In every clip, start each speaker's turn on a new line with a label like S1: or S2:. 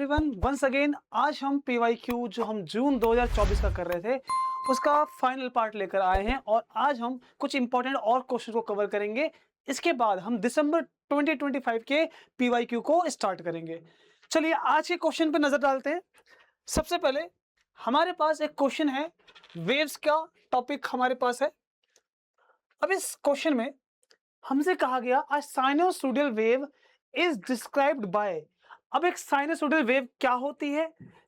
S1: Everyone, once again आज हम PYQ जो हम जून 2024 का कर रहे थे उसका फाइनल पार्ट लेकर आए हैं और आज हम कुछ इंपॉर्टेंट और क्वेश्चन को कवर करेंगे। इसके बाद हम दिसंबर 2025 के पीवाईक्यू को स्टार्ट करेंगे। चलिए आज के क्वेश्चन पे नजर डालते हैं। सबसे पहले हमारे पास एक क्वेश्चन है, वेव्स का टॉपिक हमारे पास है। अब इस क्वेश्चन में हमसे कहा गया a sinusoidal wave is described by. अब एक साइनोसॉइडल वेव क्या होती है?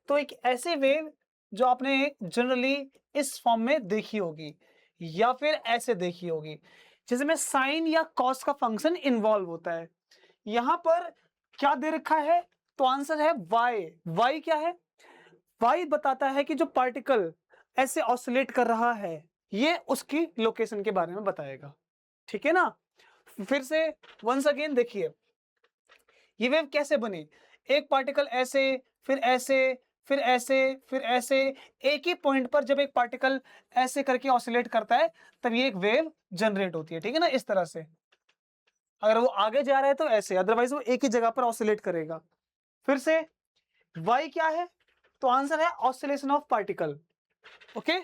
S1: तो एक ऐसी वेव जो आपने जनरली इस फॉर्म में देखी होगी या फिर ऐसे देखी होगी जिसमें साइन या कॉस का फंक्शन इन्वॉल्व होता है। यहां पर क्या दे रखा है? तो आंसर है वाई। वाई क्या है? वाई बताता है कि जो पार्टिकल ऐसे ऑसिलेट कर रहा है ये उसकी लोकेशन के बारे में बताएगा। ठीक है ना? फिर से वंस अगेन देखिए ये वेव कैसे बनी। एक पार्टिकल ऐसे, फिर ऐसे, फिर ऐसे, फिर ऐसे, एक ही पॉइंट पर जब एक पार्टिकल ऐसे करके ऑसिलेट करता है तब ये एक वेव जनरेट होती है। ठीक है ना? इस तरह से अगर वो आगे जा रहा है तो ऐसे, अदरवाइज वो एक ही जगह पर ऑसिलेट करेगा। फिर से वाई क्या है? तो आंसर है oscillation of particle. Okay,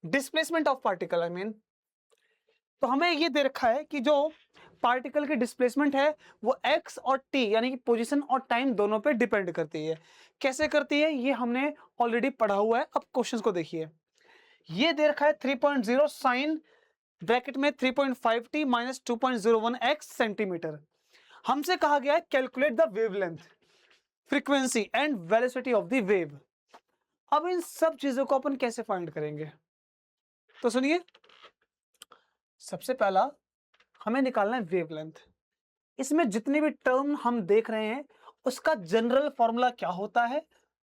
S1: displacement of particle I mean. तो हमें ये दे रखा है कि जो पार्टिकल की डिस्प्लेसमेंट है वो x और t यानी कि पोजीशन और टाइम दोनों पे डिपेंड करती है। कैसे करती है ये हमने ऑलरेडी पढ़ा हुआ है। अब क्वेश्चंस को देखिए। ये दे रखा है 3.0 साइन ब्रैकेट में 3.5t माइनस 2.01 x सेंटीमीटर। हमसे कहा गया है calculate the wavelength, frequency and velocity of the wave. अब इन सब चीजों को अपन कैसे फाइंड करेंगे? तो सुनिए, सबसे पहला हमें निकालना है वेवलेंथ। इसमें जितने भी टर्म हम देख रहे हैं उसका जनरल फॉर्मूला क्या होता है?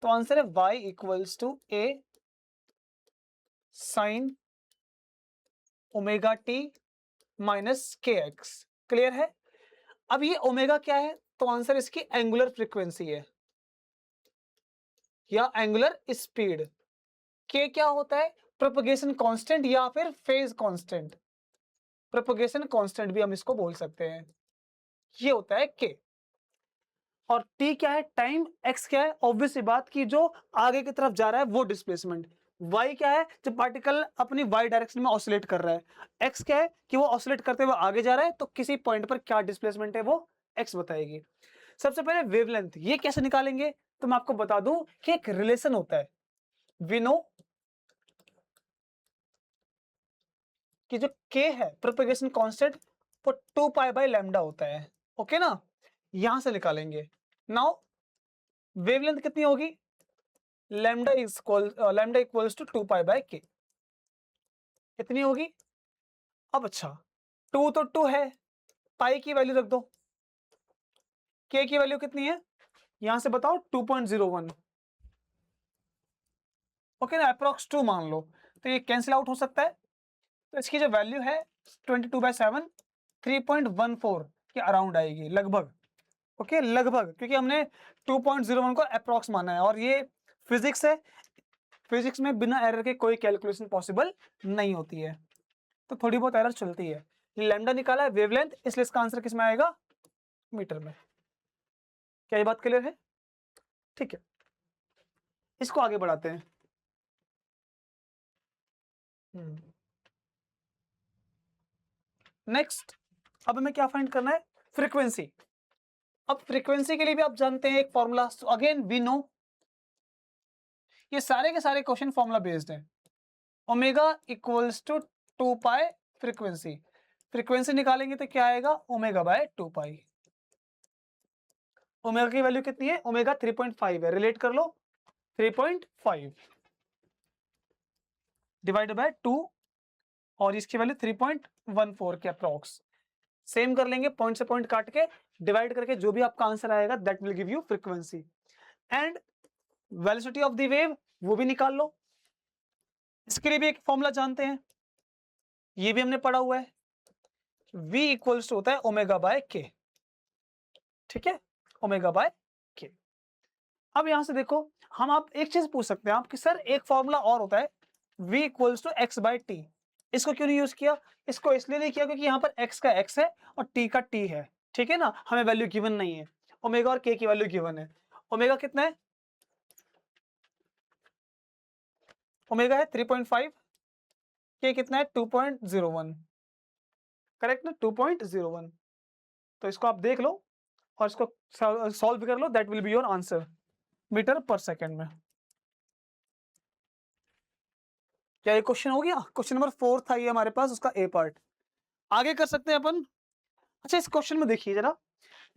S1: तो आंसर है y equals to a sine omega t minus k x. Clear है? अब ये ओमेगा क्या है? तो आंसर इसकी एंगुलर फ्रीक्वेंसी है या एंगुलर स्पीड। के क्या होता है? प्रोपगेशन कांस्टेंट या फिर फेज कांस्टेंट। प्रोपगेशन कांस्टेंट भी हम इसको बोल सकते हैं। ये होता है के। और t क्या है? टाइम। x क्या है? ऑब्वियस सी बात कि जो आगे की तरफ जा रहा है वो डिस्प्लेसमेंट। y क्या है? जब पार्टिकल अपनी y डायरेक्शन में ऑसिलेट कर रहा है। x क्या है? कि वो ऑसिलेट करते हुए आगे जा रहा है तो किसी पॉइंट पर क्या डिस्प्लेसमेंट है वो x बताएगी। सबसे पहले वेवलेंथ ये कैसे निकालेंगे? तो मैं आपको बता दूं कि एक रिलेशन होता है। वी नो कि जो k है प्रोपेगेशन कांस्टेंट वो 2 पाई बाय लैम्डा होता है। ओके ना? यहां से निकालेंगे। नाउ वेवलेंथ कितनी होगी? Lambda equals to 2 pi by k. कितनी होगी? अब अच्छा, 2 तो 2 है, पाई की वैल्यू रख दो। के की वैल्यू कितनी है? यहां से बताओ 2.01। ओके ना? अप्रोक्स 2 मान लो तो ये कैंसिल आउट हो सकता है। तो इसकी जो वैल्यू है 22/7 3.14 के अराउंड आएगी लगभग। ओके, लगभग, क्योंकि हमने 2.01 को अप्रोक्स माना है और ये फिजिक्स है। फिजिक्स में बिना एरर के कोई कैलकुलेशन पॉसिबल नहीं होती है, तो थोड़ी बहुत एरर चलती है। लैम्डा निकाला है वेवलेंथ, इसलिए इसका आंसर किस में आएगा? मीटर में। क्या ये बात क्लियर है? ठीक है, इसको आगे बढ़ाते हैं। नेक्स्ट अब हमें क्या फाइंड करना है? फ्रीक्वेंसी। अब फ्रीक्वेंसी के लिए भी आप जानते हैं एक फॉर्मूला। अगेन वी नो, ये सारे के सारे क्वेश्चन फॉर्मूला बेस्ड हैं। Omega equals to 2 pi frequency. Frequency निकालेंगे तो क्या आएगा? Omega by 2 pi. ओमेगा की वैल्यू कितनी है? ओमेगा 3.5 है, रिलेट कर लो। 3.5 डिवाइडेड बाय 2 और इसकी वैल्यू 3.14 के अप्रॉक्स। सेम कर लेंगे, पॉइंट से पॉइंट काट के डिवाइड करके जो भी आपका आंसर आएगा that will give you frequency. And velocity of the wave वो भी निकाल लो। इसके लिए भी एक फॉर्मूला जानते हैं, ये भी हमने पढ़ा हुआ है। v इक्वल्स टू होता है ओमेगा बाय के। ठीक है, ओमेगा बाय के। अब यहां से देखो, हम आप एक चीज पूछ सकते हैं आप कि सर एक फॉर्मूला और होता है v equals to x by t. इसको क्यों नहीं यूज किया? इसको इसलिए नहीं किया क्योंकि यहाँ पर x का x है और t का t है। ठीक है ना? हमें वैल्यू गिवन नहीं है। ओमेगा और k की वैल्यू गिवन है। ओमेगा कितना है? ओमेगा है 3.5, के कितना है 2.01, करेक्ट ना 2.01। तो इसको आप देख लो और इसको सॉल्व कर लो, that will be your answer metre per second में। क्या ये क्वेश्चन हो गया? क्वेश्चन नंबर 4 था ये हमारे पास, उसका ए पार्ट। आगे कर सकते हैं अपन। अच्छा इस क्वेश्चन में देखिए जरा,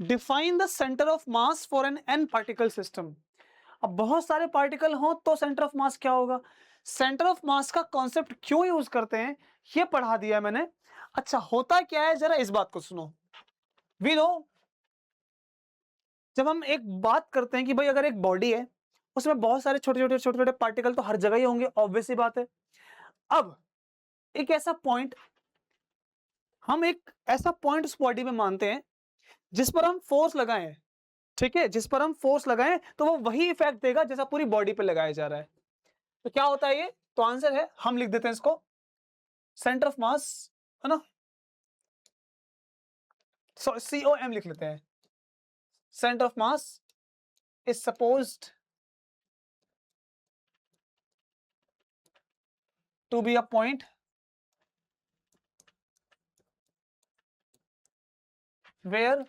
S1: define the centre of mass for N N particle system. अब बहुत सारे पार्टिकल हो तो सेंटर ऑफ मास क्या होगा? सेंटर ऑफ मास का कॉन्सेप्ट क्यों यूज करते हैं ये पढ़ा दिया है मैंने। अच्छा होता क्या है जरा इस बात को सुनो। वी नो, जब हम एक बात करते हैं कि भाई अगर एक बॉडी है उसमें बहुत सारे छोटे छोटे पार्टिकल तो हर जगह ही होंगे, ऑब्वियस सी बात है। अब एक ऐसा पॉइंट, हम एक ऐसा पॉइंट उस बॉडी में मानते हैं जिस पर हम फोर्स लगाएं, ठीक है, जिस पर हम फोर्स लगाएं तो वो वही इफेक्ट देगा जैसा पूरी बॉडी पे लगाया जा रहा है। तो क्या होता है ये? तो आंसर है, हम लिख देते हैं इसको सेंटर ऑफ मास, है ना, COM लिख लेते हैं। Centre of mass is supposed to be a point where,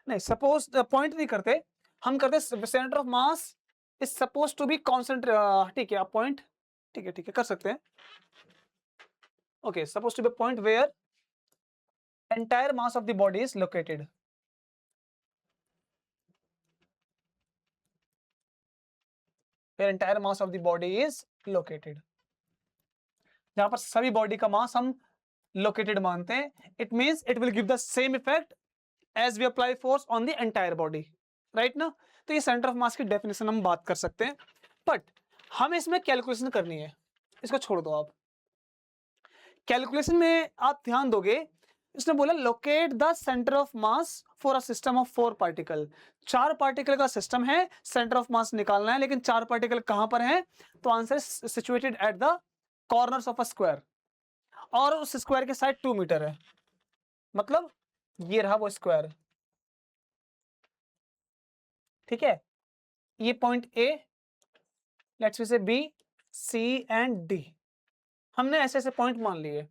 S1: नहीं सपोज पॉइंट नहीं करते, हम करते centre of mass is suppose to be concentrate, ठीक है पॉइंट, ठीक है कर सकते हैं। Okay, suppose to be point where entire mass of the body is located, where entire mass of the body is located, जहां पर सभी बॉडी का मास हम लोकेटेड मानते हैं। It means it will give the same effect as we apply force on the entire body, right ना। तो ये सेंटर ऑफ मास की डेफिनेशन हम बात कर सकते हैं, बट हमें इसमें कैलकुलेशन करनी है, इसको छोड़ दो आप। कैलकुलेशन में आप ध्यान दोगे, इसने बोला locate the centre of mass for a system of 4 particle. 4 particle का सिस्टम है, सेंटर ऑफ मास निकालना है, लेकिन 4 पार्टिकल कहां पर हैं? तो answer situated at the corners of a square, और उस स्क्वायर के साइड 2 मीटर है, मतलब ये रहा वो स्क्वायर, ठीक है। ये point A, let's say B, C and D, हमने ऐसे ऐसे पॉइंट मान लिए।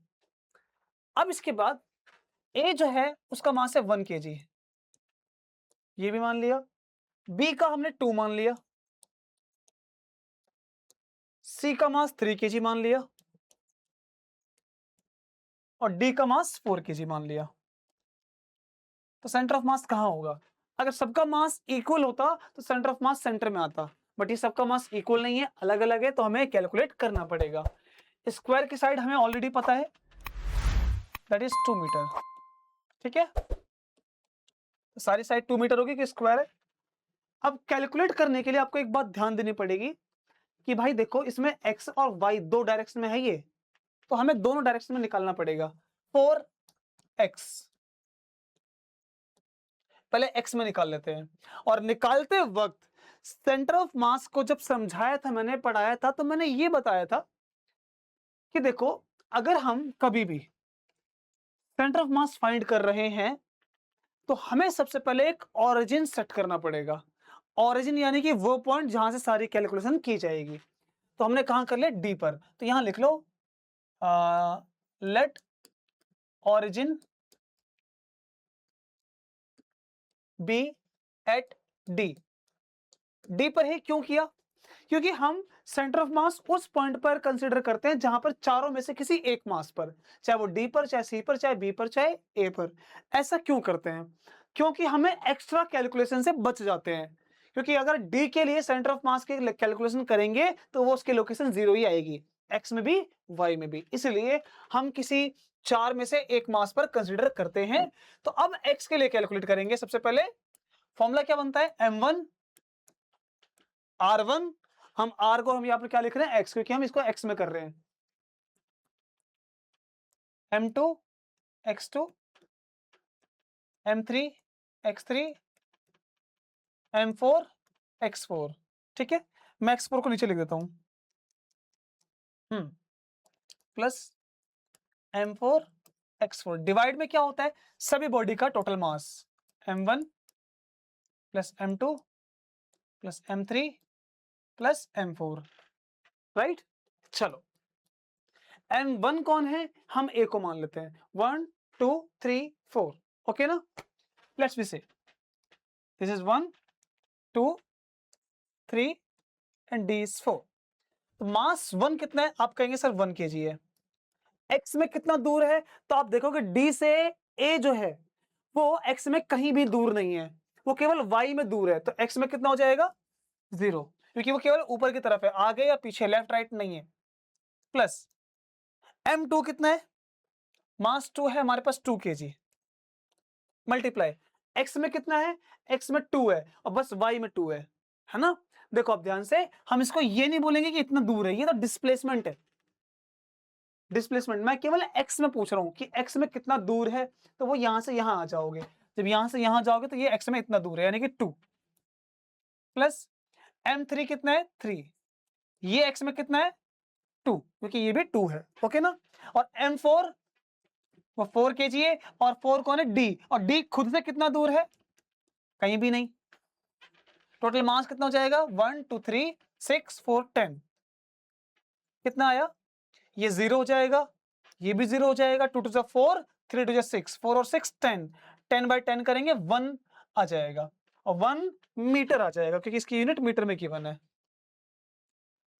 S1: अब इसके बाद ए जो है उसका मास है 1 kg, ये भी मान लिया। बी का हमने 2 मान लिया, सी का मास 3 kg मान लिया, और डी का मास 4 kg मान लिया। तो सेंटर ऑफ मास कहां होगा? अगर सबका मास इक्वल होता तो सेंटर ऑफ मास सेंटर में आता, बट ये सबका मास इक्वल नहीं है, अलग अलग है, तो हमें कैलकुलेट करना पड़ेगा। स्क्वायर की साइड हमें ऑलरेडी पता है, दैट इज 2 मीटर, ठीक है। तो सारी साइड 2 मीटर होगी कि स्क्वायर है। अब कैलकुलेट करने के लिए आपको एक बात ध्यान देनी पड़ेगी कि भाई देखो इसमें x और y दो डायरेक्शन में है ये, तो हमें दोनों डायरेक्शन में निकालना पड़ेगा। 4x, पहले x में निकाल लेते हैं। और निकालते वक्त सेंटर ऑफ मास को जब समझाया था मैंने, पढ़ाया था, तो मैंने ये बताया था कि देखो अगर हम कभी भी सेंटर ऑफ मास फाइंड कर रहे हैं तो हमें सबसे पहले एक ऑरिजिन सेट करना पड़ेगा। ऑरिजिन यानी कि वो पॉइंट जहां से सारी कैलकुलेशन की जाएगी। तो हमने कहां कर लिया? डी पर। तो यहां लिख लो let origin be at D. D पर ही क्यों किया? क्योंकि हम सेंटर ऑफ मास उस पॉइंट पर कंसीडर करते हैं जहां पर चारों में से किसी एक मास पर, चाहे वो डी पर, चाहे सी पर, चाहे बी पर, चाहे ए पर। ऐसा क्यों करते हैं? क्योंकि हमें एक्स्ट्रा कैलकुलेशन से बच जाते हैं। क्योंकि अगर डी के लिए सेंटर ऑफ मास की कैलकुलेशन करेंगे तो वो उसकी लोकेशन 0 ही आएगी, एक्स में भी वाई में भी। इसलिए हम किसी चार में से एक मास पर कंसीडर करते हैं। तो अब एक्स के लिए कैलकुलेट करेंगे। सबसे पहले फॉर्मूला क्या बनता है? m1 r1, हम r को हम यहां पर क्या लिख रहे हैं? x, क्योंकि हम इसको x में कर रहे हैं। m2 x2, m3 x3, m4 x4, ठीक है। मैं x4 को नीचे लिख देता हूं, प्लस m4 x4 डिवाइड में क्या होता है? सभी बॉडी का total mass m1 plus m2 plus m3 plus m4, right. चलो m1 कौन है, हम a को मान लेते हैं, 1 2 3 4, ओके ना। लेट्स बी से this is 1 2 3 and d is 4। तो मास 1 कितना है, आप कहेंगे सर 1 kg है। x में कितना दूर है, तो आप देखोगे d से a जो है वो x में कहीं भी दूर नहीं है, वो केवल y में दूर है। तो x में कितना हो जाएगा 0, क्योंकि वो केवल ऊपर की तरफ है, आगे या पीछे, लेफ्ट राइट नहीं है। प्लस m2 कितना है, मास 2 है हमारे पास 2 kg, मल्टीप्लाई x में कितना है, x में 2 है और बस y में 2 है ना। देखो आप ध्यान से, हम इसको ये नहीं बोलेंगे कि इतना दूर है, ये तो डिस्प्लेसमेंट है। डिस्प्लेसमेंट मैं केवल x में पूछ रहा हूं कि x में कितना दूर है, तो वो यहां से यहां आ जाओगे। जब यहां से यहां जाओगे तो ये x में इतना दूर है, यानी कि 2 प्लस m3 कितना है 3, ये x में कितना है 2, क्योंकि ये भी 2 है, ओके ना। और m4 वो 4 kg है, और 4 कौन है d, और d खुद से कितना दूर है, कहीं भी नहीं। टोटल मास कितना हो जाएगा 1 2 3 6 4 10, कितना आया, ये 0 हो जाएगा, ये भी 0 हो जाएगा, 2 2 4 3 2 6, 4 और 6 10, 10 बाई 10 करेंगे 1 आ जाएगा, और 1 मीटर आ जाएगा, क्योंकि इसकी यूनिट मीटर में गिवन है।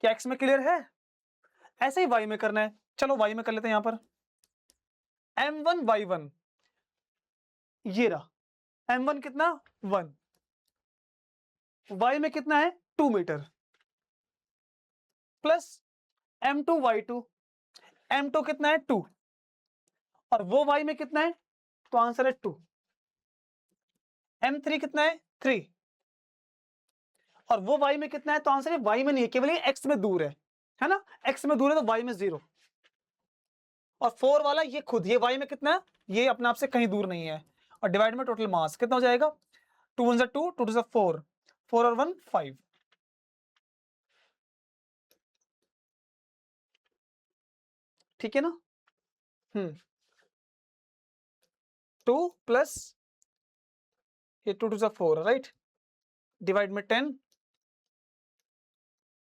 S1: क्या x में क्लियर है, ऐसे ही y में करना है। चलो y में कर लेते हैं, यहां पर m1 y1, ये रहा m1 कितना 1, y में कितना है 2 metre, plus m2 y2, m2 कितना है 2, और वो y में कितना है, तो आंसर है 2। m3 कितना है 3, और वो y में कितना है, तो आंसर है y में नहीं है, केवल ये x में दूर है ना, x में दूर है तो y में 0, और 4 वाला ये खुद, ये y में कितना है, ये अपने आप से कहीं दूर नहीं है, और डिवाइड में टोटल मास कितना हो जाएगा, 2 1 2 2 2 4, 4 और 1 5, ठीक है ना। 2 प्लस ये 2 2 4, राइट, डिवाइड में 10,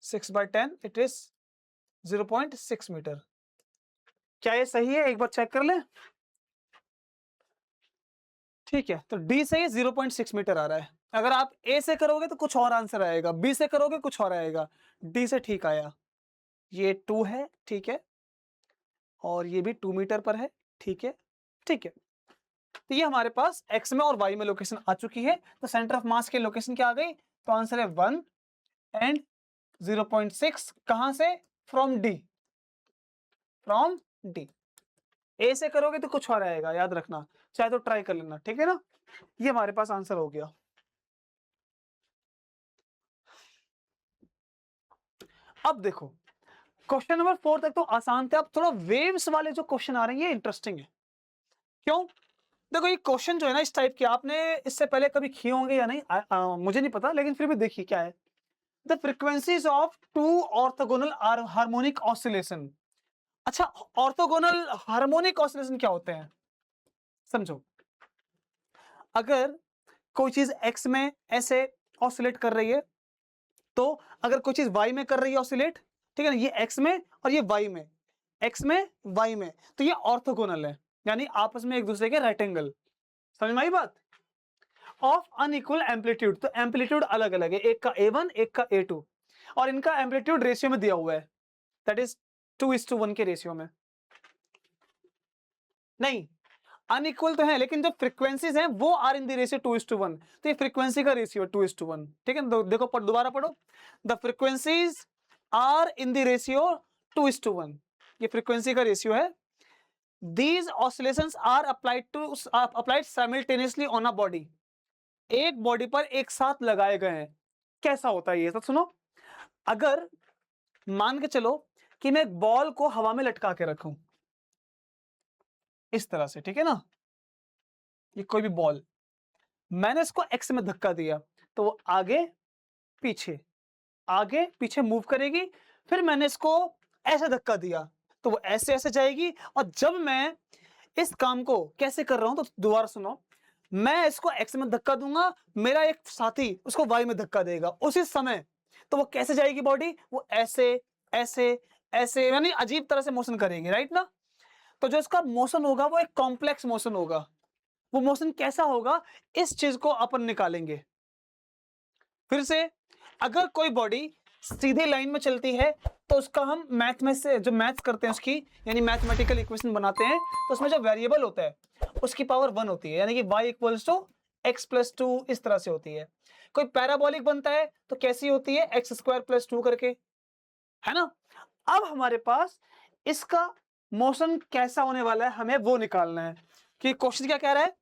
S1: 6 बाई 10 इट इज 0.6 मीटर। क्या ये सही है, एक बार चेक कर लें। ठीक है, तो D से ये 0.6 मीटर आ रहा है। अगर आप A से करोगे तो कुछ और आंसर आएगा, B से करोगे कुछ और आएगा, D से ठीक आया। ये 2 है, ठीक है, और ये भी 2 मीटर पर है, ठीक है, ठीक है। तो ये हमारे पास x में और y में लोकेशन आ चुकी है। तो सेंटर ऑफ मास की लोकेशन क्या आ गई, तो आंसर है 1 एंड 0.6, कहां से, from D, from D। A से करोगे तो कुछ और आएगा, याद रखना, चाहे तो ट्राई कर लेना, ठीक है ना। ये हमारे पास आंसर हो गया। अब देखो क्वेश्चन नंबर 4 तक तो आसान थे, अब थोड़ा वेव्स वाले जो क्वेश्चन आ रहे हैं ये इंटरेस्टिंग है। क्यों, देखो ये क्वेश्चन जो है ना इस टाइप के, आपने इससे पहले कभी किए होंगे या नहीं, मुझे नहीं पता, लेकिन फिर भी देखिए क्या है। The frequencies of two orthogonal harmonic oscillation. अच्छा, ऑर्थोगोनल हार्मोनिक ऑसिलेशन क्या होते हैं, समझो। अगर कोई चीज x में ऐसे ऑसिलेट कर रही है, तो अगर कोई चीज y में कर रही है ऑसिलेट, ठीक है ना, ये x में और ये y में, x में y में, तो ये ऑर्थोगोनल है, यानी आपस में एक दूसरे के राइट एंगल। समझ में आई बात। ऑफ अनइक्वल एम्पलीट्यूड, तो एम्पलीट्यूड अलग अलग है, एक का A1 एक का A2, और इनका एम्पलीट्यूड रेशियो में दिया हुआ है, दैट इज 2:1 के रेशियो में। नहीं, अनइक्वल तो है, लेकिन जो फ्रीक्वेंसीज हैं वो आर इन द रेशियो 2:1, तो ये फ्रीक्वेंसी का रेशियो 2:1, ठीक है। देखो दोबारा पढ़ो, the frequencies are in the ratio 2:1, ये फ्रीक्वेंसी का रेशियो है। These oscillations are applied simultaneously on a body, एक बॉडी पर एक साथ लगाए गए हैं। कैसा होता है ये सब सुनो। अगर मान के चलो कि मैं एक बॉल को हवा में लटका के रखूं इस तरह से, ठीक है ना, ये कोई भी बॉल, मैंने इसको एक्स में धक्का दिया तो वो आगे पीछे मूव करेगी। फिर मैंने इसको ऐसे धक्का दिया तो वो ऐसे ऐसे जाएगी। और जब मैं इस काम को कैसे कर रहा हूं, तो दोबारा सुनो, मैं इसको x में धक्का दूंगा, मेरा एक साथी उसको y में धक्का देगा उसी समय, तो वो कैसे जाएगी बॉडी? वो ऐसे ऐसे ऐसे, यानी अजीब तरह से मोशन करेगी, राइट ना? तो जो इसका मोशन होगा वो एक कॉम्प्लेक्स मोशन होगा। वो मोशन कैसा होगा, इस चीज को अपन निकालेंगे। फिर से, अगर कोई बॉडी सीधी लाइन में चलती है तो उसका हम मैथ में से जो मैथ्स करते हैं उसकी, यानी मैथमेटिकल इक्वेशन बनाते हैं, तो उसमें जो वेरिएबल होता है उसकी पावर 1 होती है, यानी कि y equals to x plus two, इस तरह से होती है। कोई पैराबोलिक बनता है तो कैसी होती है, एक्स स्क्वायर प्लस टू करके, है ना? अब हमारे पास इसका मोशन कैसा होने वाला है, हमें वो निकालना है कि क्वेश्चन क्या कह रहा है।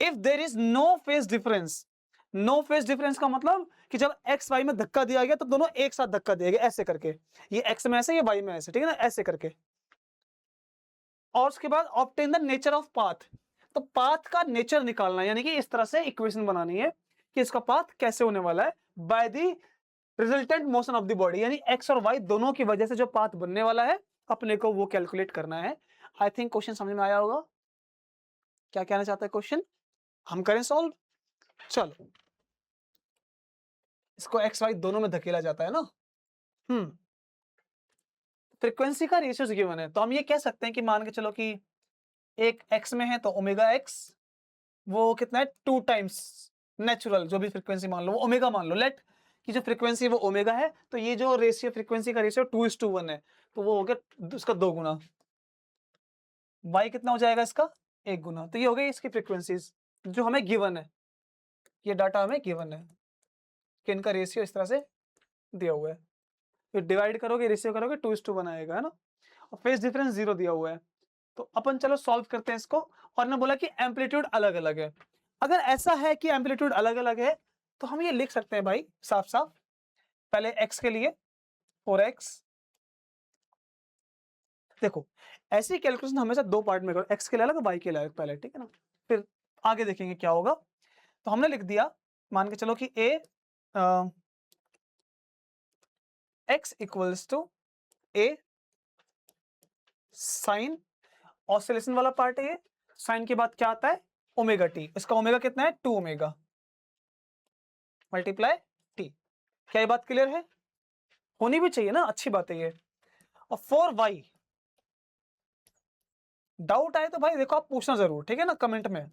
S1: If there is no phase difference, no phase difference का मतलब कि जब एक्स वाई में धक्का दिया गया तो दोनों एक साथ धक्का दिया गया, ऐसे करके, ये एक्स में ऐसे, ये वाई में ऐसे, ठीक है ना, ऐसे करके। और उसके बाद obtain the nature of path, तो पाथ का नेचर निकालना है, यानी कि इस तरह से इक्वेशन बनानी है कि इसका पाथ कैसे होने वाला है by the resultant motion of the body, यानी एक्स और वाई दोनों की वजह से जो पाथ बनने वाला है अपने को वो कैलकुलेट करना है। आई थिंक क्वेश्चन समझ में आया होगा, क्या कहना चाहता है क्वेश्चन, हम करें सॉल्व। चलो, इसको एक्स वाई दोनों में धकेला जाता है ना। फ्रीक्वेंसी का रेशियो गिवन है, तो हम ये कह सकते हैं कि मान के चलो कि एक एक्स में है तो ओमेगा एक्स वो कितना है, 2 टाइम्स नेचुरल जो भी फ्रीक्वेंसी मान लो, वो ओमेगा मान लो, लेट कि जो फ्रीक्वेंसी है वो ओमेगा है, तो ये जो रेशियो फ्रीक्वेंसी का रेशियो 2:1 है, तो वो हो गया उसका 2 गुना। y कितना हो जाएगा इसका, 1 गुना। तो ये हो गई इसकी फ्रीक्वेंसीज जो हमें गिवन है, ये डाटा हमें गिवन है कि इनका रेशियो इस तरह से दिया हुआ है। फिर डिवाइड करोगे, रेशियो करोगे, 2:1 आएगा, है ना। और फेज डिफरेंस 0 दिया हुआ है, तो अपन चलो सॉल्व करते हैं इसको। और ना बोला कि एम्पलीट्यूड अलग अलग है। अगर ऐसा है कि एम्पलीट्यूड अलग अलग है तो हम ये लिख सकते हैं भाई साफ साफ, पहले x के लिए 4x, देखो ऐसी कैलकुलेशन हमेशा 2 पार्ट में करो, x के लिए अलग, y के लिए अलग पहले, ठीक है ना, फिर आगे देखेंगे क्या होगा। तो हमने लिख दिया, मान के चलो कि x equals to a sine, oscillation वाला पार्ट है ये, साइन के बाद क्या आता है ओमेगा टी, इसका ओमेगा कितना है 2 ओमेगा मल्टीप्लाई टी। क्या ये बात क्लियर है, होनी भी चाहिए ना, अच्छी बात है ये। और 4y, डाउट आए तो भाई देखो आप पूछना जरूर, ठीक है ना, कमेंट में।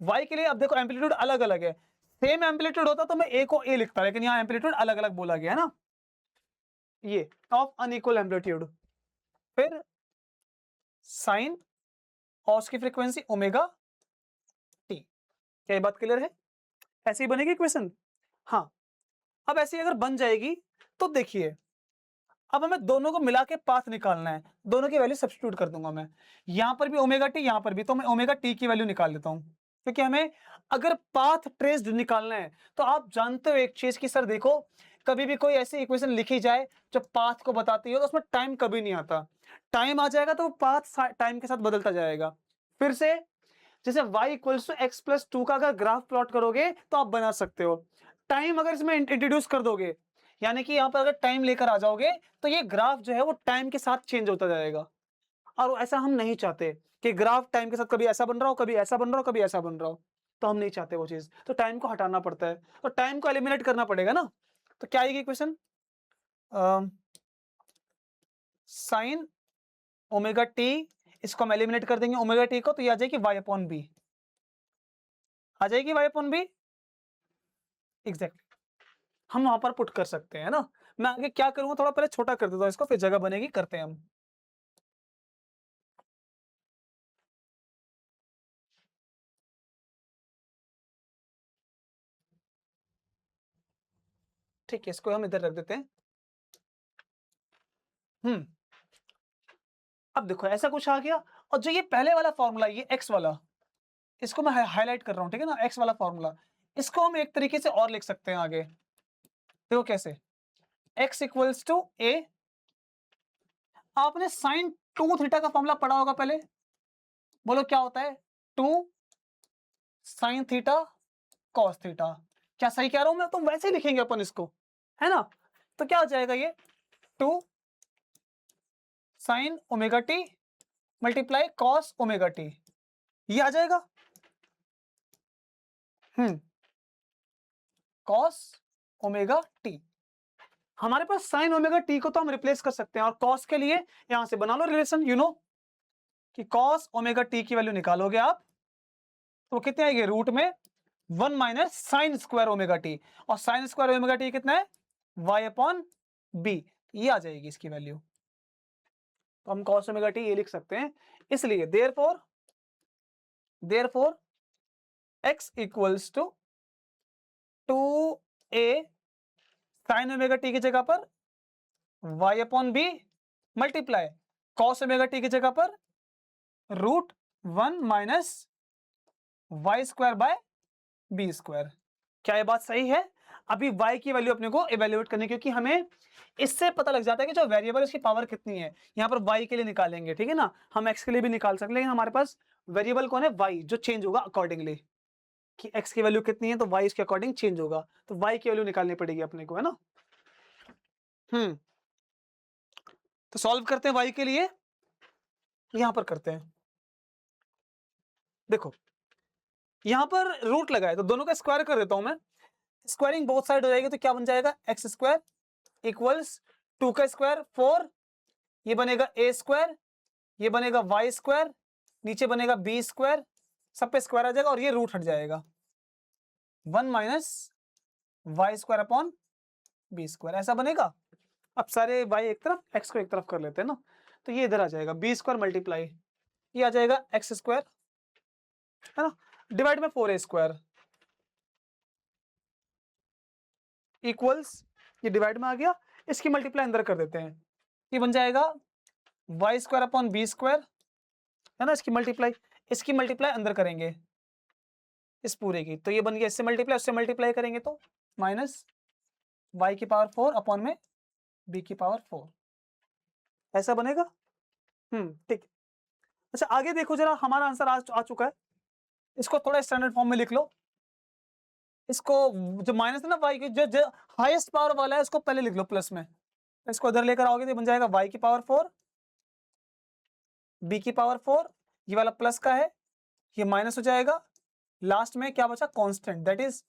S1: y के लिए अब देखो एम्पलीट्यूड अलग अलग है, सेम एम्पलीट्यूड होता तो मैं a को a लिखता, लेकिन यहाँ एम्पलीट्यूड अलग अलग बोला गया है ना, ये ऑफ अनइक्वल एम्पलीट्यूड। फिर साइन और उसकी फ्रीक्वेंसी ओमेगा टी। क्या ये बात क्लियर है, ऐसी बनेगी इक्वेशन। हाँ, अब ऐसी अगर बन जाएगी तो देखिए, अब हमें दोनों को मिला के पाथ निकालना है, दोनों की वैल्यू सब्स्टिट्यूट कर दूंगा मैं, यहां पर भी ओमेगा टी, यहां पर भी, तो मैं ओमेगा टी की वैल्यू निकाल लेता हूं, क्योंकि हमें अगर पाथ ट्रेस्ड निकालना है तो आप जानते हो एक चीज की, सर देखो कभी भी कोई ऐसी इक्वेशन लिखी जाए जो पाथ को बताती है तो उसमें टाइम कभी नहीं आता, टाइम आ जाएगा तो पाथ टाइम के साथ बदलता जाएगा। फिर से, जैसे y equals to x plus two का अगर ग्राफ प्लॉट करोगे तो आप बना सकते हो, टाइम अगर इसमें इंट्रोड्यूस कर दोगे, यानी कि यहाँ पर अगर टाइम लेकर आ जाओगे तो ये ग्राफ जो है वो टाइम के साथ चेंज होता जाएगा, और ऐसा हम नहीं चाहते कि ग्राफ टाइम के साथ कभी ऐसा बन रहा हो, कभी ऐसा बन रहा हो, कभी ऐसा बन रहा हो, तो हम नहीं चाहते वो चीज, तो टाइम को हटाना पड़ता है, तो टाइम को एलिमिनेट करना पड़ेगा ना। तो क्या आएगी क्वेश्चन, साइन ओमेगा टी, इसको हम एलिमिनेट कर देंगे ओमेगा टी को, तो ये आ जाएगी y अपॉन बी, आ जाएगी y अपॉन बी, एग्जैक्टली हम वहां पर पुट कर सकते हैं ना। मैं आगे क्या करूंगा, थोड़ा पहले छोटा कर देता हूं इसको, फिर जगह बनेगी, करते हैं हम। ठीक है, इसको हम इधर रख देते हैं। हम्म, अब देखो ऐसा कुछ आ गया, और जो ये पहले वाला फॉर्मूला, ये एक्स वाला, इसको मैं हाईलाइट कर रहा हूं, ठीक है ना, एक्स वाला फॉर्मूला, इसको हम एक तरीके से और लिख सकते हैं आगे, देखो कैसे, एक्स इक्वल्स टू ए, आपने साइन 2 थीटा का फॉर्मूला पढ़ा होगा पहले, बोलो क्या होता है, 2 साइन थीटा कॉस थीटा, क्या सही कह रहा हूं मैं, तो वैसे ही लिखेंगे अपन इसको, है ना। तो क्या हो जाएगा ये, 2 sign omega T multiply cos omega T, ये आ जाएगा। Cos omega T. हमारे पास साइन ओमेगा टी को तो हम रिप्लेस कर सकते हैं और कॉस के लिए यहां से बना लो रिलेशन, कि कॉस ओमेगा टी की वैल्यू निकालोगे आप तो कितने आएगी, रूट में 1 minus sine square omega T, और साइन स्क्वायर ओमेगा टी कितना है, y अपॉन बी, ये आ जाएगी इसकी वैल्यू। तो हम कॉस ओमेगा टी ये लिख सकते हैं, इसलिए therefore x equals to 2a sine omega t की जगह पर y upon b multiply cos omega t की जगह पर root 1 minus y square by b square. क्या ये बात सही है? अभी y की वैल्यू अपने को इवेल्युएट करनी, क्योंकि हमें इससे पता लग जाता है कि जो वेरिएबल उसकी पावर कितनी है। यहाँ पर y के लिए निकालेंगे, ठीक है ना, हम x के लिए भी निकाल सकते हैं, लेकिन हमारे पास वेरिएबल कौन है, y, जो चेंज होगा अकॉर्डिंगली, कि x की वैल्यू कितनी है तो y इसके अकॉर्डिंग चेंज होगा, तो y की वैल्यू निकालनी पड़ेगी अपने को, है ना। तो सॉल्व करते हैं y के लिए, यहां पर करते हैं। देखो यहां पर रूट लगाए तो दोनों का स्क्वायर कर देता हूं मैं, स्क्वायरिंग बोथ साइड हो जाएगी तो क्या बन जाएगा, एक्स स्क्वायर इक्वल्स 2 का स्क्वायर 4, ये बनेगा ए स्क्वायर, ये बनेगा वाई स्क्वायर, नीचे बनेगा बी स्क्वायर, सब पे स्क्वायर आ जाएगा और ये रूट हट जाएगा, 1 minus y square upon b square, ऐसा बनेगा। अब सारे वाई एक तरफ एक्स को एक तरफ कर लेते हैं ना, तो ये इधर आ जाएगा बी स्क्वायर मल्टीप्लाई, ये आ जाएगा एक्स स्क्वायर, है ना, डिवाइड में 4a स्क्वायर इक्वल्स, ये डिवाइड में आ गया, इसकी मल्टीप्लाई अंदर कर देते हैं, ये बन जाएगा y square upon b square, है ना, इसकी मल्टीप्लाई अंदर करेंगे इस पूरे की, तो ये बन गया, इससे मल्टीप्लाई उससे मल्टीप्लाई करेंगे तो माइनस वाई की पावर 4 अपॉन में बी की पावर 4, ऐसा बनेगा। ठीक। अच्छा आगे देखो जरा, हमारा आंसर आ चुका है, इसको थोड़ा स्टैंडर्ड फॉर्म में लिख लो, इसको जो माइनस है ना वाई की, जो हाईएस्ट पावर वाला है उसको पहले लिख लो प्लस में, इसको इधर लेकर आओगे तो बन जाएगा वाई की पावर 4 बी की पावर 4, ये वाला प्लस का है, ये माइनस हो जाएगा, लास्ट में क्या बचा, constant, that is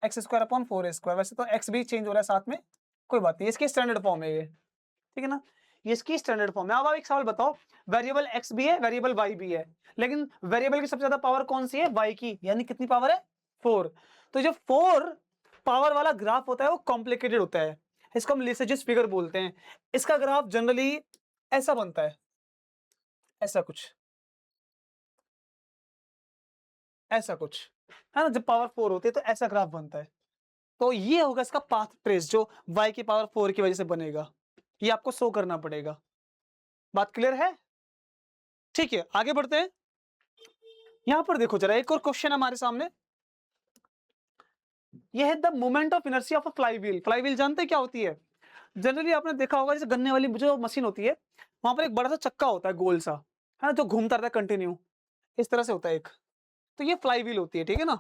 S1: x square upon 4a square. वैसे तो एक्स भी चेंज हो रहा है साथ में, कोई बात नहीं, इसकी स्टैंडर्ड फॉर्म है ये, ठीक है ना, ये इसकी स्टैंडर्ड फॉर्म है। अब आप एक सवाल बताओ, वेरिएबल एक्स भी है, वेरिएबल वाई भी है, लेकिन वेरिएबल की सबसे ज्यादा पावर कौन सी है, वाई की, यानी कितनी पावर है, 4। तो जो 4 पावर वाला ग्राफ होता है वो कॉम्प्लिकेटेड होता है, इसको हम लिसेजिस फिगर बोलते हैं। इसका ग्राफ जनरली ऐसा बनता है, ऐसा कुछ, ऐसा कुछ, है ना, जब पावर 4 होती है तो ऐसा ग्राफ बनता है। तो ये होगा इसका पाथ ट्रेस जो y की पावर 4 की वजह से बनेगा, ये आपको शो करना पड़ेगा। बात क्लियर है? ठीक है, आगे बढ़ते हैं। यहां पर देखो जरा, एक और क्वेश्चन हमारे सामने, ये है the moment of inertia of a flywheel. Flywheel जानते हैं क्या होती है? जनरली आपने देखा होगा, जैसे गन्ने वाली जो मशीन होती है, वहां पर एक बड़ा सा चक्का होता है गोल सा, है ना, जो घूमता रहता है कंटिन्यू, इस तरह से होता है एक, तो ये फ्लाईव्हील होती है, ठीक है ना।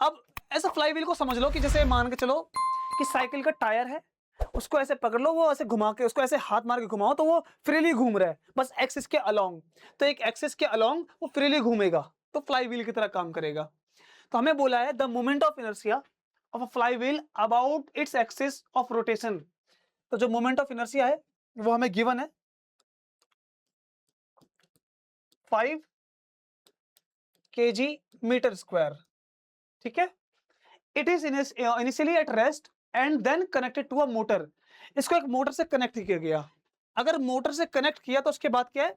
S1: अब ऐसा फ्लाईव्हील को समझ लो कि जैसे मान के चलो कि साइकिल का टायर है, उसको ऐसे पकड़ लो, वो ऐसे घुमा के, उसको ऐसे हाथ मार के घुमाओ तो वो फ्रीली घूम रहा है, बस एक्सिस के अलोंग, तो एक एक्सिस के अलोंग वो फ्रीली घूमेगा, तो फ्लाईव्हील की तरह काम करेगा। तो हमें बोला है the moment of inertia of a flywheel about its axis of rotation. तो जो मोमेंट ऑफ इनर्शिया है वो हमें गिवन है 5 kg मीटर स्क्वायर, ठीक है। It is initially at rest and then connected to a motor. इसको एक मोटर से कनेक्ट किया गया, अगर मोटर से कनेक्ट किया तो उसके बाद क्या है,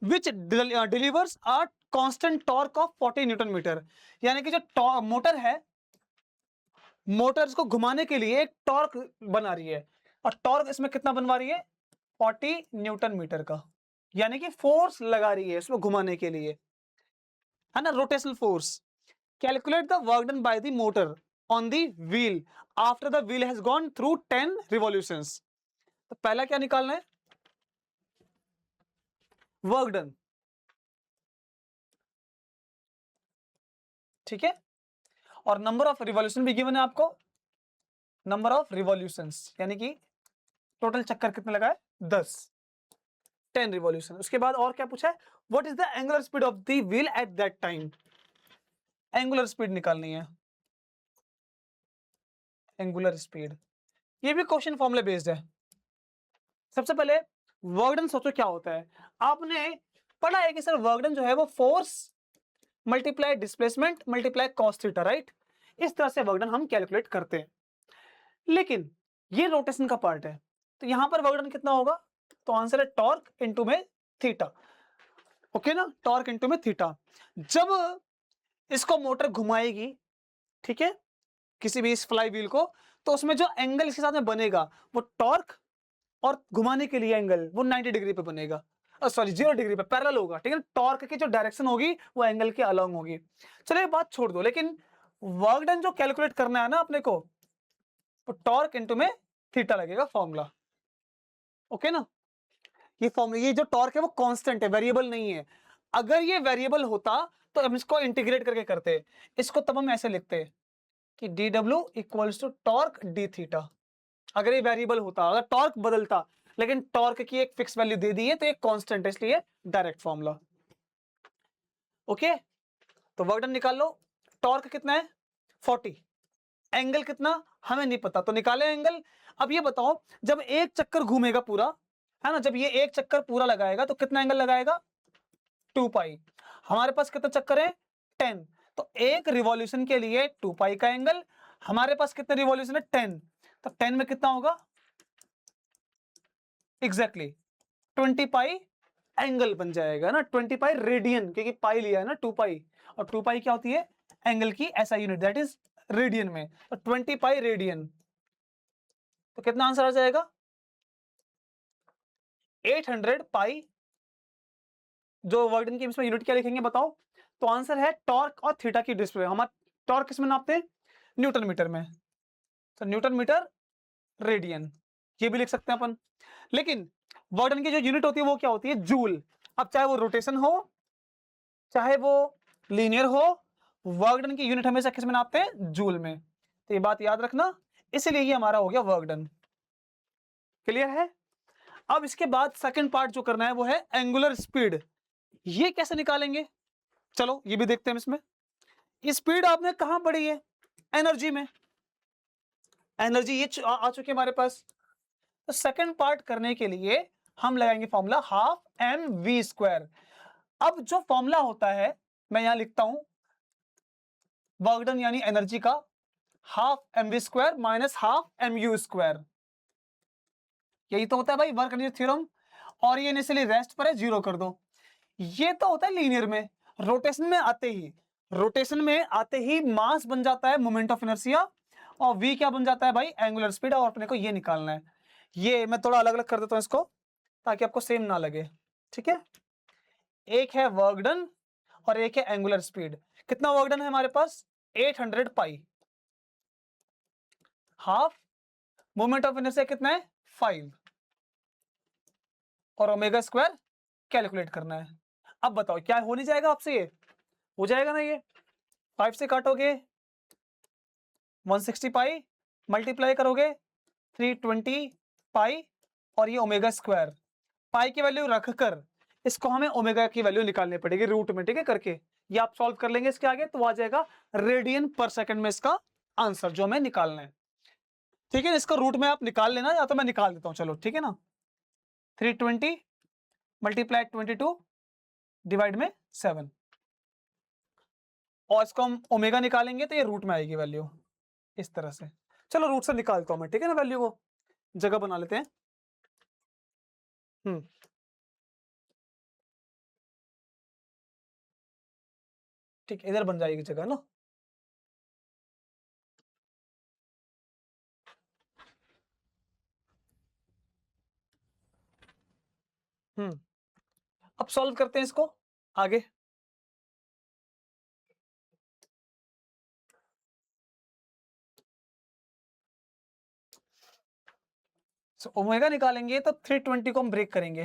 S1: which delivers a constant torque of 40 newton metre, यानी कि जो मोटर है, मोटर को घुमाने के लिए एक टॉर्क बना रही है, और टॉर्क इसमें कितना बनवा रही है, 40 न्यूटन मीटर का, यानी कि फोर्स लगा रही है इसमें घुमाने के लिए, है ना, rotational force. Calculate the work done by the motor on the wheel after the wheel has gone through 10 revolutions. तो पहला क्या निकालना है, वर्क डन, ठीक है, और नंबर ऑफ रिवॉल्यूशन भी गिवन है आपको, नंबर ऑफ रिवॉल्यूशंस, यानी कि टोटल चक्कर कितने लगा है, 10, 10 रिवॉल्यूशन। उसके बाद और क्या पूछा है, what is the angular speed of the wheel at that time. Angular speed निकालनी है, एंगुलर स्पीड। ये भी क्वेश्चन फॉर्मूला बेस्ड है। सबसे पहले वर्क डन सोचो क्या होता है। आपने पढ़ा है कि सर वर्क डन जो है वो force multiply displacement multiply cos theta, right. इस तरह से वर्क डन हम कैलकुलेट करते हैं। लेकिन ये रोटेशन का पार्ट है, तो यहां पर वर्क डन कितना होगा? तो आंसर है टॉर्क इनटू में थीटा। ओके ना, टॉर्क इनटू में थीटा। जब इसको मोटर घुमाएगी, ठीक है, किसी भी इस फ्लाई व्हील को, तो उसमें जो एंगल इसके साथ में बनेगा वो टॉर्क, और घुमाने के लिए एंगल वो 90 डिग्री पे बनेगा, सॉरी 0 डिग्री पे पैरेलल होगा, ठीक है। टॉर्क की जो डायरेक्शन होगी वो एंगल के अलोंग होगी। चलो ये बात छोड़ दो, लेकिन वर्क डन जो कैलकुलेट करना है ना अपने को, तो टॉर्क इनटू में थीटा लगेगा फॉर्मूला। ओके ना, ये फॉर्मूला, ये जो टॉर्क है वो कांस्टेंट है, वेरिएबल नहीं है। अगर ये वेरिएबल होता तो हम इसको इंटीग्रेट करके करते, इसको तब हम ऐसे लिखते कि डी डब्ल्यू equals to torque d theta. अगर ये वेरिएबल होता, अगर टॉर्क बदलता, लेकिन टॉर्क की एक फिक्स वैल्यू दे दी है तो एक कांस्टेंट है, इसलिए डायरेक्ट फॉर्मूला। ओके, तो वर्क डन निकाल लो। टॉर्क कितना है? 40। एंगल कितना हमें नहीं पता, तो निकाले एंगल। अब ये बताओ, जब एक चक्कर घूमेगा पूरा, है ना, जब ये एक चक्कर पूरा लगाएगा तो कितना एंगल लगाएगा? 2 पाई। हमारे पास कितने चक्कर है? 10। तो एक रिवॉल्यूशन के लिए 2 पाई का एंगल। हमारे पास कितने रिवॉल्यूशन है? 10। तो 10 में कितना होगा? एग्जैक्टली 20 पाई एंगल बन जाएगा ना, 20 पाई रेडियन, क्योंकि पाई लिया है ना 2 पाई, और 2 पाई क्या होती है? एंगल की ऐसा यूनिट, दैट इज रेडियन में। तो 20 पाई रेडियन, तो कितना आंसर आ जाएगा? 800 पाई। जो वर्क डन की इसमें यूनिट क्या लिखेंगे बताओ? तो आंसर है टॉर्क और थीटा की डिस्प्ले। हमारा टॉर्क किसमें नापते हैं? न्यूटन मीटर में। तो न्यूटन मीटर रेडियन, ये भी लिख सकते हैं अपन। लेकिन वर्क डन की जो यूनिट होती है वो क्या होती है? जूल। अब चाहे वो रोटेशन हो, चाहे वो लीनियर हो, वर्क डन की यूनिट हमेशा किस में नापते हैं? जूल में। तो ये बात याद रखना, इसलिए ये हमारा हो गया वर्क डन। क्लियर है? अब इसके बाद सेकंड पार्ट जो करना है वो है एंगुलर स्पीड। ये कैसे निकालेंगे? चलो ये भी देखते हैं इसमें। स्पीड आपने कहां पढ़ी है? एनर्जी में। एनर्जी ये आ चुकी है हमारे पास। तो सेकंड पार्ट करने के लिए हम लगाएंगे formula half m v square. अब जो फॉर्मूला होता है मैं यहां लिखता हूं, वर्क डन यानी एनर्जी का half m v square minus half m u square. यही तो होता है भाई वर्क एनर्जी थ्योरम। और ये इनिशियली रेस्ट पर है, 0 कर दो। ये तो होता है लीनियर में। रोटेशन में आते ही मास बन जाता है मोमेंट ऑफ इनर्शिया, और v क्या बन जाता है भाई? Angular speed. और अपने को ये निकालना है। ये मैं थोड़ा अलग अलग कर देता हूं इसको, ताकि आपको सेम ना लगे, ठीक है। एक है वर्क डन और एक है एंगुलर स्पीड। कितना वर्क डन है हमारे पास? 800 पाई। हाफ मोमेंट ऑफ इनर्शिया कितना है? 5। और ओमेगा स्क्वायर कैलकुलेट करना है। अब बताओ क्या हो नहीं जाएगा आपसे? ये हो जाएगा ना? ये 5 से काटोगे 160 पाई, मल्टीप्लाई करोगे 320 पाई, और ये ओमेगा स्क्वायर। पाई की वैल्यू रखकर इसको हमें ओमेगा की वैल्यू निकालनी पड़ेगी रूट में, ठीक है, करके। ये आप सॉल्व कर लेंगे इसके आगे, तो आ जाएगा रेडियन पर सेकंड में इसका आंसर जो हमें निकालना है, ठीक है। इसका रूट में आप निकाल लेना, या तो मैं निकाल देता हूं, चलो ठीक है ना। 320 मल्टीप्लाई 22 डिवाइड में 7, और इसको हम ओमेगा निकालेंगे तो ये रूट में आएगी वैल्यू इस तरह से। चलो रूट से निकालता हूं मैं, ठीक है ना, वैल्यू को जगह बना लेते हैं। ठीक, इधर बन जाएगी जगह ना। अब सॉल्व करते हैं इसको आगे। ओमेगा निकालेंगे तो 320 को हम ब्रेक करेंगे।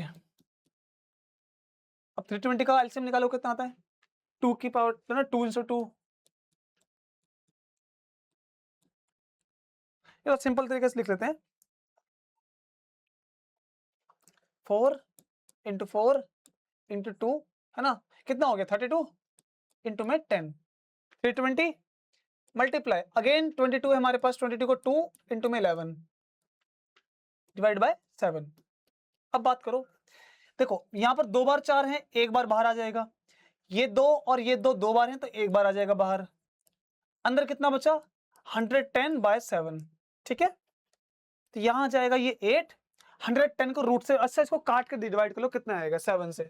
S1: अब 320 का एलसीएम निकालो, कितना आता है? 2 की पावर ना, 2 इंटू 2। ये सिंपल तरीके से लिख लेते हैं, 4 इंटू 4 इंटू 2, है ना, कितना हो गया? 32 इंटू में 10। 320 मल्टीप्लाई अगेन 22 है हमारे पास, 22 को 2 इंटू में 11 डिवाइड बाय 7। अब बात करो, देखो यहां पर 2 बार 4 है, एक बार बाहर आ जाएगा, ये 2 और ये 2 2 बार हैं तो एक बार आ जाएगा बाहर। अंदर कितना बचा 110 बाय 7, ठीक है। तो यहां आ जाएगा ये 8, 110 को रूट से, अच्छा इसको काट के डिवाइड कर लो, कितना आएगा 7 से,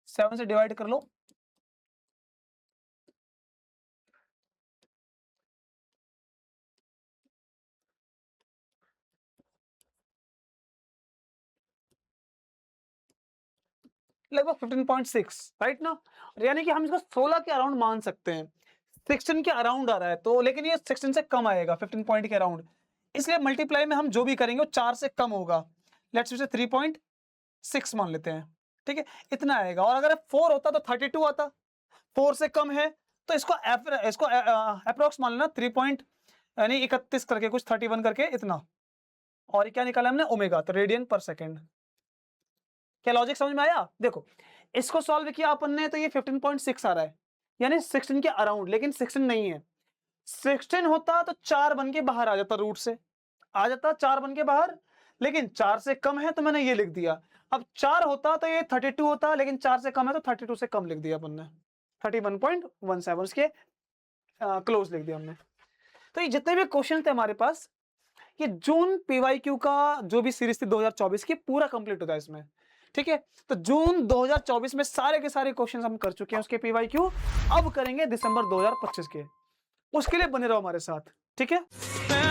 S1: 7 से डिवाइड कर लो, लगभग 15.6, राइट ना। यानी कि हम इसको 16 के अराउंड मान सकते हैं, 16 के अराउंड आ रहा है तो, लेकिन ये 16 से कम आएगा 15 पॉइंट के अराउंड, इसलिए मल्टीप्लाई में हम जो भी करेंगे वो 4 से कम होगा। लेट्स से 3.6 मान लेते हैं, ठीक है, इतना आएगा। और अगर 4 होता तो 32 आता, 4 से कम है तो इसको अप्रोक्स मान लेना 3 यानी 31 करके कुछ 31 करके इतना, और ये क्या निकाला हमने ओमेगा, तो रेडियन पर सेकेंड। क्या लॉजिक समझ में आया? देखो इसको सॉल्व किया अपन ने तो ये 15.6 आ रहा है, यानी 16 के अराउंड, लेकिन 16 नहीं है। 16 होता तो 4 बन के बाहर आ जाता, रूट से आ जाता 4 बन के बाहर, लेकिन 4 से कम है तो मैंने ये लिख दिया। अब 4 होता तो ये 32 होता, लेकिन 4 से कम है तो 32 से कम लिख दिया अपन ने, 31.17 उसके क्लोज लिख दिया हमने। तो ये जितने भी क्वेश्चन थे हमारे पास, ये जून पीवाईक्यू का जो भी सीरीज थी 2024 की, पूरा कंप्लीट होता है इसमें, ठीक है। तो जून 2024 में सारे के सारे क्वेश्चंस हम कर चुके हैं उसके पीवाईक्यू, अब करेंगे दिसंबर 2025 के, उसके लिए बने रहो हमारे साथ, ठीक है।